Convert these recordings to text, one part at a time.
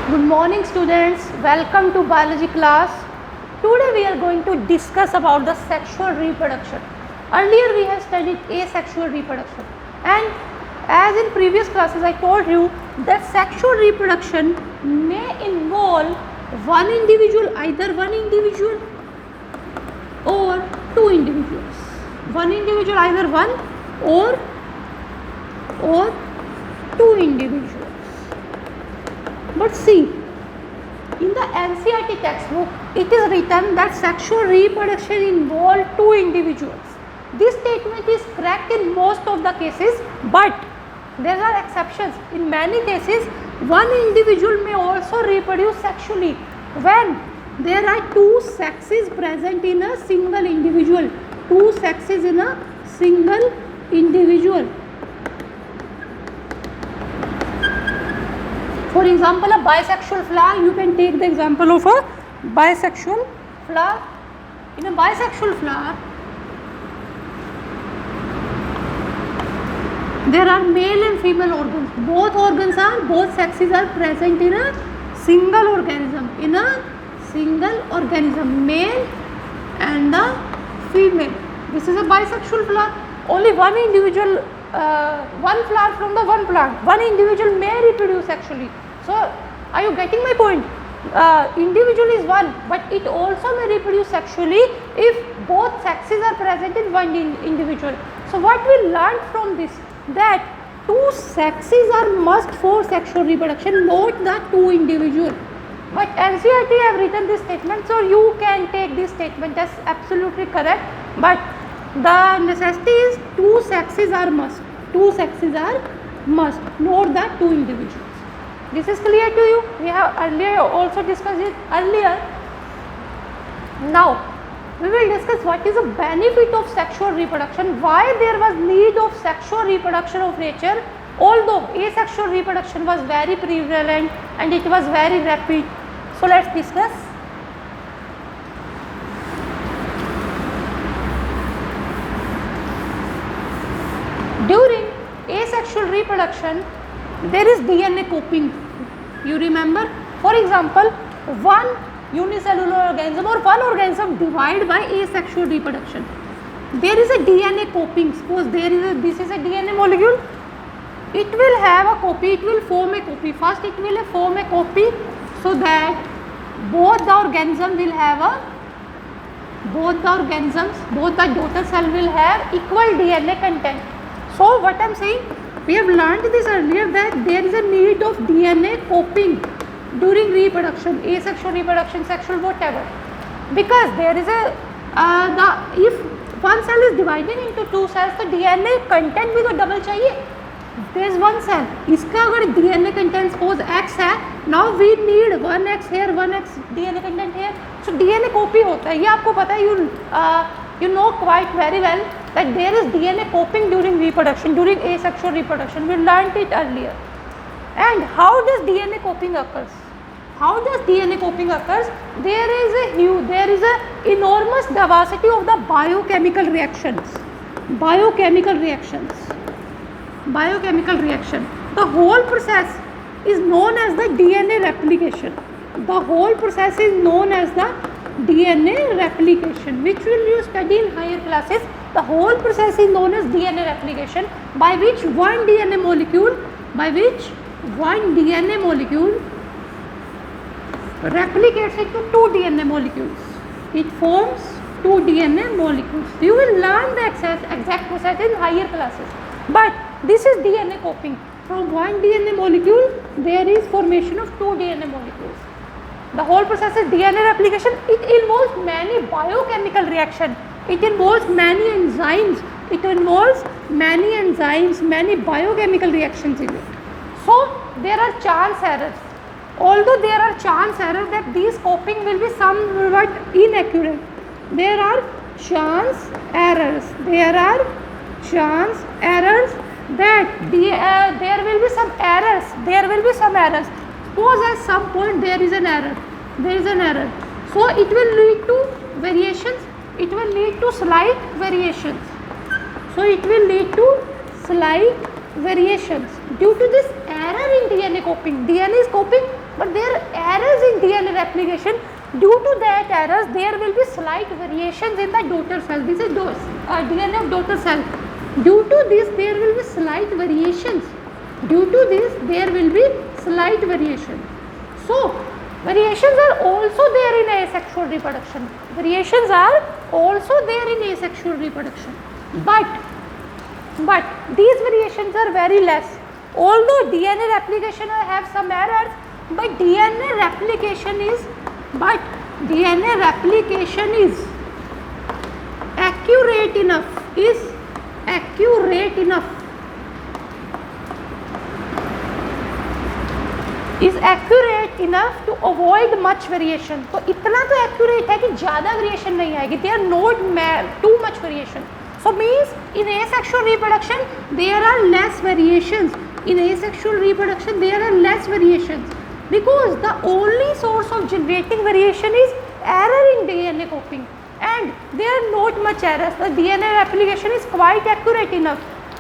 Good morning students, welcome to biology class. Today we are going to discuss about the sexual reproduction. Earlier we have studied asexual reproduction, and as in previous classes I told you that sexual reproduction may involve one individual, either one individual or two individuals. One individual, either one or two individuals. But see, in the NCERT textbook, it is written that sexual reproduction involves two individuals. This statement is correct in most of the cases, but there are exceptions. In many cases, one individual may also reproduce sexually when there are two sexes present in a single individual. Two sexes in a single individual. For example, a bisexual flower, you can take the example of a bisexual flower. In a bisexual flower, there are male and female organs. Both sexes are present in a single organism. Male and the female. This is a bisexual flower. Only one individual, one flower from the one plant. One individual may reproduce sexually. So, are you getting my point? Individual is one, but it also may reproduce sexually if both sexes are present in one individual. So, what we learned from this, that two sexes are must for sexual reproduction, not the two individual. But NCERT have written this statement, so you can take this statement as absolutely correct. But the necessity is two sexes are must. Two sexes are must, not the two individuals. This is clear to you? We have earlier also discussed it earlier. Now, we will discuss what is the benefit of sexual reproduction, why there was need of sexual reproduction of nature, although asexual reproduction was very prevalent and it was very rapid. So, let us discuss. During asexual reproduction, there is DNA coping. You remember? For example, one unicellular organism or one organism divided by asexual reproduction. There is a DNA coping. Suppose this is a DNA molecule. It will have a copy. It will form a copy. First, it will form a copy so that both the daughter cell will have equal DNA content. So, what I am saying, we have learned this earlier that there is a need of DNA coping during reproduction, asexual reproduction, sexual, whatever. Because there is if one cell is divided into two cells, the DNA content भी तो double चाहिए. There is one cell. इसका अगर DNA content suppose X है, now we need 1X here, 1X DNA content here. So DNA copy होता है. ये आपको पता है, you know quite very well that there is DNA coping during reproduction, during asexual reproduction. We learnt it earlier. And how does DNA coping occurs? How does DNA coping occurs? There is a enormous diversity of the biochemical reactions. The whole process is known as the DNA replication. Which will you study in higher classes. The whole process is known as DNA replication, by which one DNA molecule replicates into two DNA molecules. It forms two DNA molecules. You will learn the exact process in higher classes. But this is DNA coping. From one DNA molecule, there is formation of two DNA molecules. The whole process is DNA replication. It involves many biochemical reactions. It involves many enzymes. Many biochemical reactions in it. So, there are chance errors. Although there are chance errors that these coping will be somewhat inaccurate. There are chance errors that there will be some errors. Suppose at some point there is an error. So it will lead to variations. It will lead to slight variations. Due to this error in in DNA coping. DNA is coping, but there are errors in DNA replication. Due to that errors, there will be slight variations in the daughter cell. This is DNA of daughter cell. Due to this, there will be slight variations. Due to this, there will be slight variation. So, variations are also there in asexual reproduction. Variations are also there in asexual reproduction. But these variations are very less. Although DNA replication have some errors, but DNA replication is accurate enough. Is accurate enough to avoid much variation. तो इतना तो accurate है कि ज़्यादा variation नहीं आएगी. They are not too much variation. So means in asexual reproduction there are less variations. In asexual reproduction there are less variations because the only source of generating variation is error in DNA coping, and there are not much errors. The DNA replication is quite accurate enough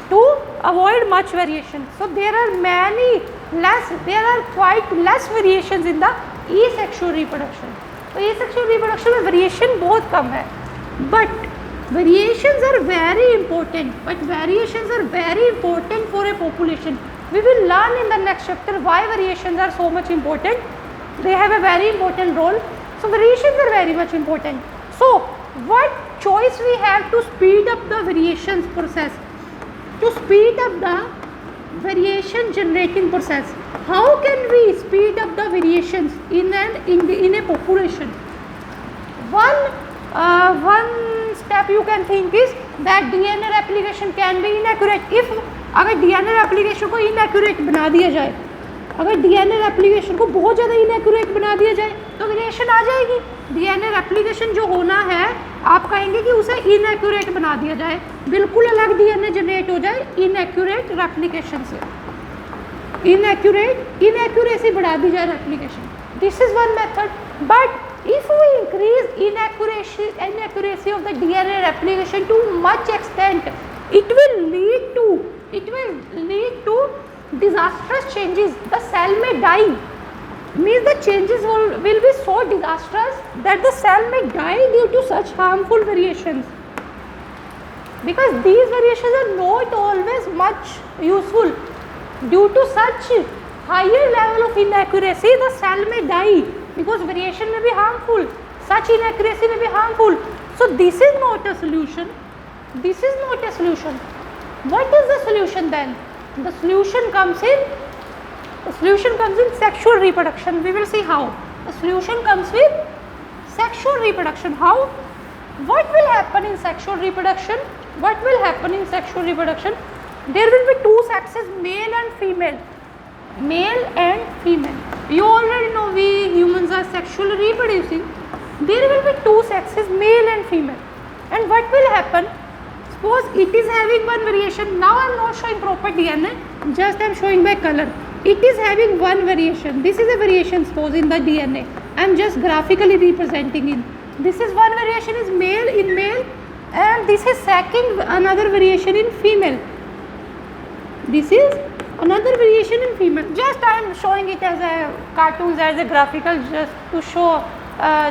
to avoid much variation. So there are quite less variations in the asexual reproduction. तो asexual reproduction में variation बहुत कम है, but variations are very important. For a population. We will learn in the next chapter why variations are so much important. They have a very important role. So variations are very much important. So what choice we have to speed up the variations process? To speed up the variation generating process. How can we speed up the variations in a population? One step you can think is that DNA replication can be inaccurate. If अगर DNA replication को inaccurate बना दिया जाए, अगर DNA replication को बहुत ज़्यादा inaccurate बना दिया जाए तो variation आ जाएगी. DNA replication जो होना है आप कहेंगे कि उसे inaccurate बना दिया जाए, बिल्कुल अलग DNA generate हो जाए inaccurate replication से. Inaccuracy बढ़ा दी जाए replication. This is one method. But if we increase inaccuracy of the DNA replication to much extent, it will lead to disastrous changes. The cell may die. Means the changes will be so disastrous that the cell may die due to such harmful variations. Because these variations are not always much useful. Due to such higher level of inaccuracy, the cell may die because variation may be harmful. Such inaccuracy may be harmful. So this is not a solution. What is the solution then? The solution comes in sexual reproduction. We will see how. The solution comes with sexual reproduction. How? What will happen in sexual reproduction? There will be two sexes, male and female. You already know we humans are sexually reproducing. There will be two sexes, male and female. And what will happen? Suppose it is having one variation. Now I am not showing proper DNA, just I am showing by color. It is having one variation. This is a variation, suppose, in the DNA. I am just graphically representing it. This is one variation is male, and this is another variation in female. This is another variation in female. Just I am showing it as a cartoons, as a graphical, just to show,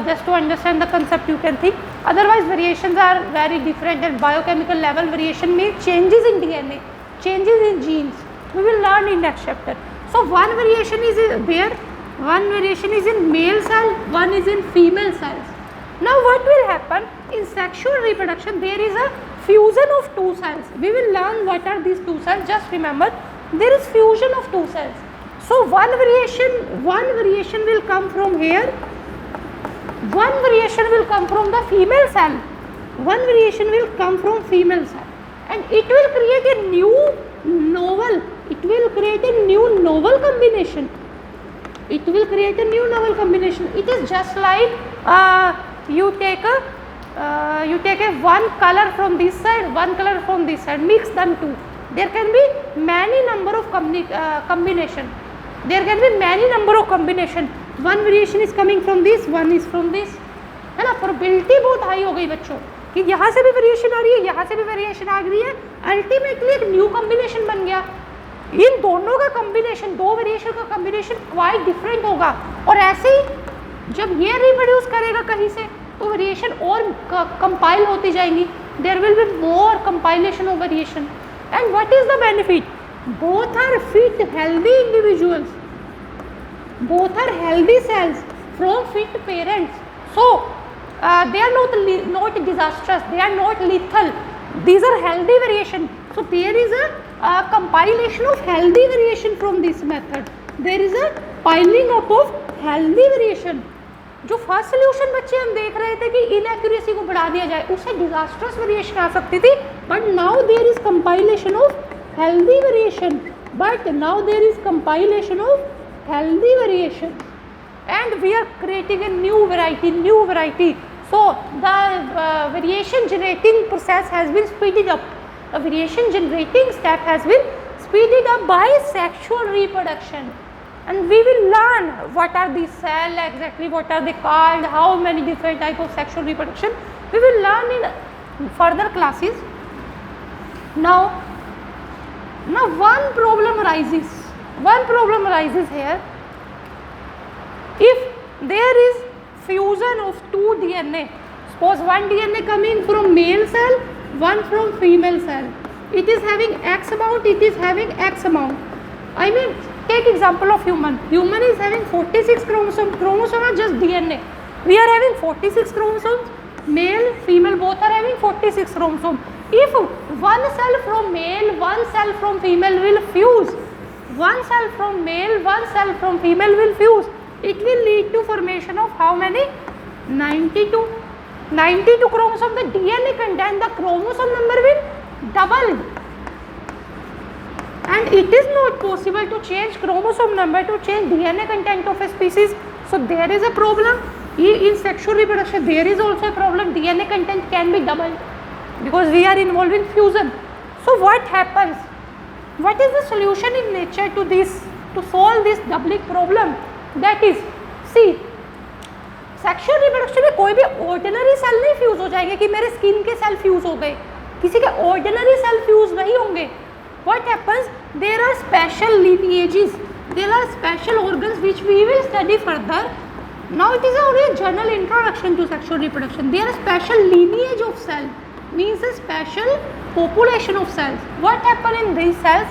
just to understand the concept you can think. Otherwise variations are very different at biochemical level. Variation means changes in DNA, changes in genes. We will learn in next chapter. So one variation is there, one variation is in male cell, one is in female cells. Now what will happen in sexual reproduction? There is a fusion of two cells. We will learn what are these two cells. Just remember, there is fusion of two cells. So one variation will come from here. One variation will come from the female cell. One variation will come from female cell, and it will create a new novel. It will create a new novel combination. It is just like you take a one color from this side, one color from this side, mix them two. There can be many number of combination. One variation is coming from this, one is from this. है ना, probability बहुत high हो गई बच्चों कि यहाँ से भी वेरिएशन आ रही है, यहाँ से भी वेरिएशन आ रही है. अल्टीमेटली एक न्यू कॉम्बिनेशन बन गया. इन दोनों का कॉम्बिनेशन, दो वेरिएशन का कॉम्बिनेशन क्वाइट डिफरेंट होगा। और ऐसे ही जब ये रिप्रोड्यूस करेगा कहीं से तो वेरिएशन और कंपाइल होती जाएंगी, there will be more compilation of variation. And what is the benefit? Both are fit healthy individuals, both are healthy cells from fit parents, so they are not disastrous, they are not lethal, these are healthy variation. So there is a compilation of healthy variation from this method, there is a piling up of healthy variation. जो first solution बच्चे हम देख रहे थे कि inaccuracy को बढ़ा दिया जाए, उससे डिजास्ट्रस वेरिएशन आ सकती थी, but now there is compilation of healthy variation, but now there is compilation of healthy variation and we are creating a new variety. So the variation generating process has been speeded up, the variation generating step has been speeded up by sexual reproduction, and we will learn what are these cells exactly, what are they called, how many different type of sexual reproduction we will learn in further classes. Now one problem arises here. If there is fusion of two DNA, suppose one DNA coming from male cell, one from female cell, it is having X amount, it is having X amount. I mean, take example of human is having 46 chromosomes, chromosome are just DNA, we are having 46 chromosomes, male female both are having 46 chromosomes. If one cell from male, one cell from female will fuse, one cell from male, one cell from female will fuse, it will lead to formation of how many? 92 chromosome. The DNA content, the chromosome number will double, and it is not possible to change chromosome number to change DNA content of a species. So there is a problem in sexual reproduction. There is also a problem, DNA content can be doubled because we are involved in fusion. So what happens? What is the solution in nature to this, to solve this doubling problem? That is, see, sexual reproduction में कोई भी ordinary cell नहीं fuse हो जाएंगे कि मेरे skin के cell fuse हो गए, किसी के ऑर्डिनरी सेल फ्यूज नहीं होंगे. What happens? There are special lineages, there are special organs which we will study further. Now it is only a general introduction to sexual reproduction. There are special lineage of cell, means a special population of cells. What happen in these cells?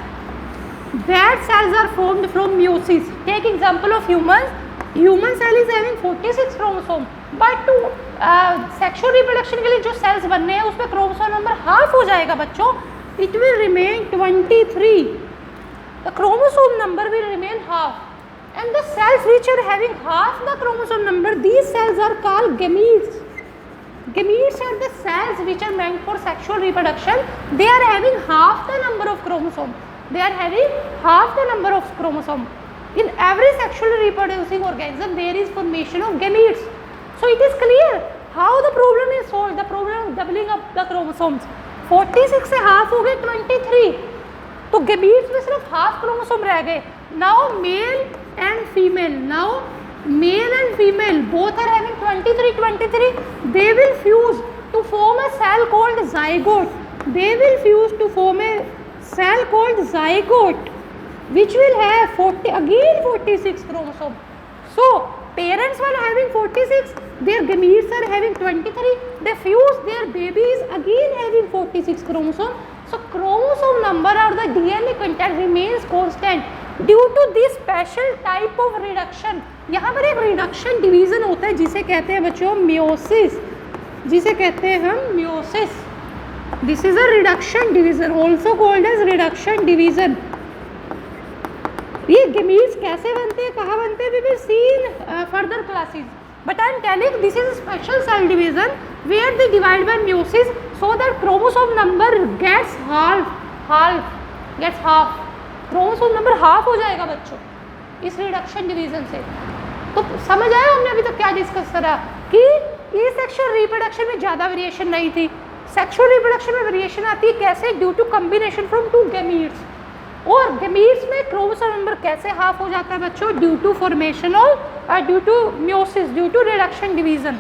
That cells are formed from meiosis. Take example of humans. Human cell is having 46 chromosome, but to sexual reproduction के लिए जो cells बनने हैं उसमें chromosome number half हो जाएगा बच्चों. It will remain 23. The chromosome number will remain half, and the cells which are having half the chromosome number, these cells are called gametes. Gametes are the cells which are meant for sexual reproduction. They are having half the number of chromosome. They are having half the number of chromosome. In every sexually reproducing organism, there is formation of gametes. So it is clear how the problem is solved. The problem of doubling up the chromosomes. 46 से half हो गए 23. तो gametes में सिर्फ half chromosome रह गए. Now male and female. Now male and female both are having 23. They will fuse to form a cell called zygote. They will fuse to form a cell called zygote, which will have 46 chromosome. So parents were having 46, their gametes are having 23, they fuse, their baby is again having 46 chromosome. So chromosome number or the DNA content remains constant due to this special type of reduction. यहाँ पर एक reduction division होता है जिसे कहते हैं बच्चों meiosis, जिसे कहते हैं हम meiosis. This is a reduction division, also called as reduction division. ये gametes कैसे बनते हैं, कहाँ बनते हैं, we will see in further classes. But I am telling this is a special cell division where they divide by meiosis so that chromosome number gets half. Chromosome number half हो जाएगा बच्चों इस reduction division से. तो समझ आया हमने अभी तक क्या डिस्कस करा कि ये सेक्सुअल रिप्रोडक्शन में ज़्यादा वेरिएशन नहीं थी. सेक्सुअल रिप्रोडक्शन में वेरिएशन आती है कैसे? Due to combination from two gametes. और गैमीट्स में क्रोमोसोम नंबर कैसे हाफ हो जाता है बच्चों? Due to formation of due to meiosis, due to reduction division.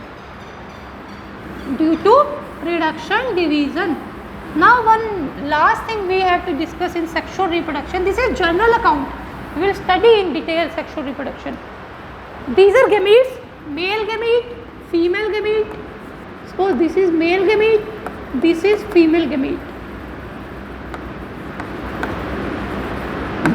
Now one last thing we have to discuss in sexual reproduction. This is general account. We will study in detail sexual reproduction. These are gametes, male gamete, female gamete. Suppose this is male gamete, this is female gamete.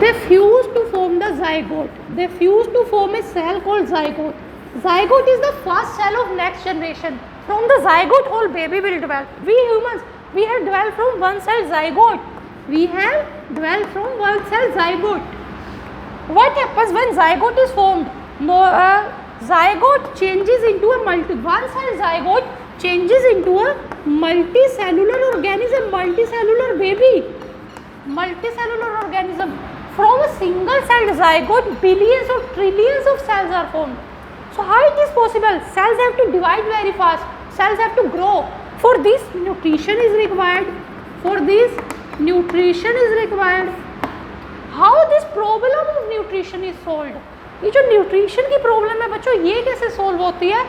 They fuse to form the zygote. They fuse to form a cell called zygote. Zygote is the first cell of next generation. From the zygote, all baby will develop. We humans, we have developed from one cell zygote. We have developed from one cell zygote. What happens when zygote is formed? Zygote changes into a one cell zygote changes into a multicellular organism, multicellular baby, multicellular organism. From a single celled zygote, billions or trillions of cells are formed. So how it is possible? Cells have to divide very fast. Cells have to grow. For this, nutrition is required. For this, nutrition is required. How this problem of nutrition is solved? ये जो nutrition की problem है बच्चों, ये कैसे solve होती है?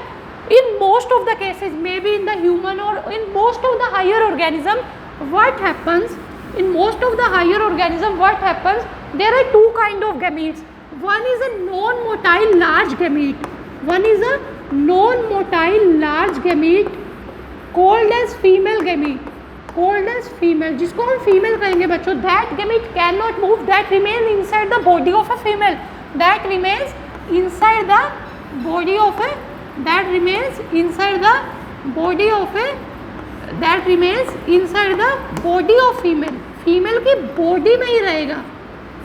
In most of the cases, maybe in the human or in most of the higher organism, what happens? In most of the higher organism, what happens? There are two kind of gametes. One is a non-motile large gamete. One is a non-motile large gamete called as female gamete. Called as female. जिसको हम female कहेंगे बच्चों. That gamete cannot move. That remains inside the body of a female. That remains inside the body of a. That remains inside the body of a. That remains inside the body of female. Female की body में ही रहेगा.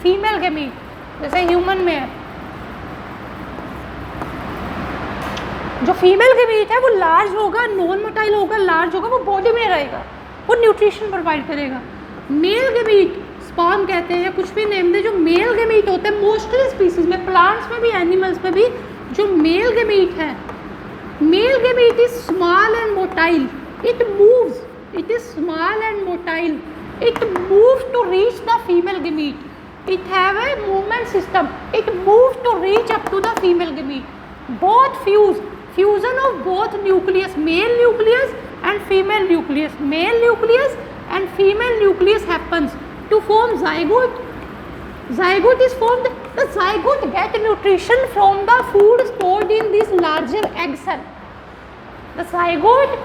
Female gamete. जैसे human में है. जो female gamete है वो large होगा, नॉन मोटाइल होगा, लार्ज होगा, वो बॉडी में रहेगा, वो न्यूट्रिशन प्रोवाइड करेगा. मेल गैमीट स्पर्म कहते हैं, कुछ भी नेम दे. जो मेल गैमीट होते हैं मोस्टली स्पीसीज में, प्लांट्स में भी, एनिमल्स में भी, जो मेल गैमीट है, male gamete is small and motile. It moves, it is small and motile. It moves to reach the female gamete. It have a movement system. It moves to reach up to the female gamete. Both fuse. Fusion of both nucleus, male nucleus and female nucleus. Male nucleus and female nucleus happens to form zygote. Zygote is formed. The zygote get nutrition from the food stored in this larger egg cell. The zygote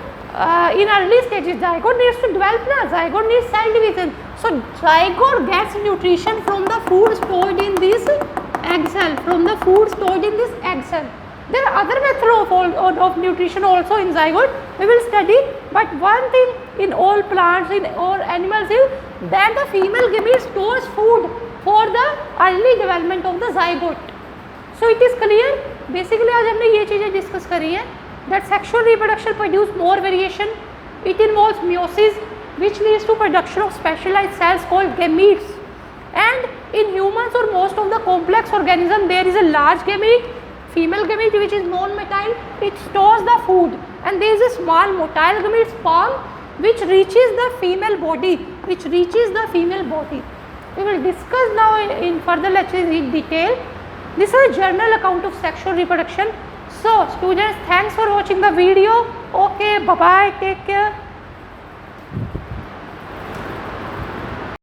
in early stages, zygote needs to develop now. Zygote needs cell division. So zygote gets nutrition from the food stored in this egg cell. From the food stored in this egg cell. There are other methods of nutrition also in zygote. We will study. But one thing in all plants, in all animals is that the female gamete stores food for the early development of the zygote. So it is clear. Basically आज हमने ये चीज़ें discuss करी हैं. That sexual reproduction produce more variation. It involves meiosis, which leads to production of specialized cells called gametes. And in humans or most of the complex organism, there is a large gamete, female gamete, which is non-motile. It stores the food, and there is a small motile gamete sperm, which reaches the female body. Which reaches the female body. We will discuss now in further lectures in detail. This is a general account of sexual reproduction. So students, thanks for watching the video. Okay, bye bye, take care.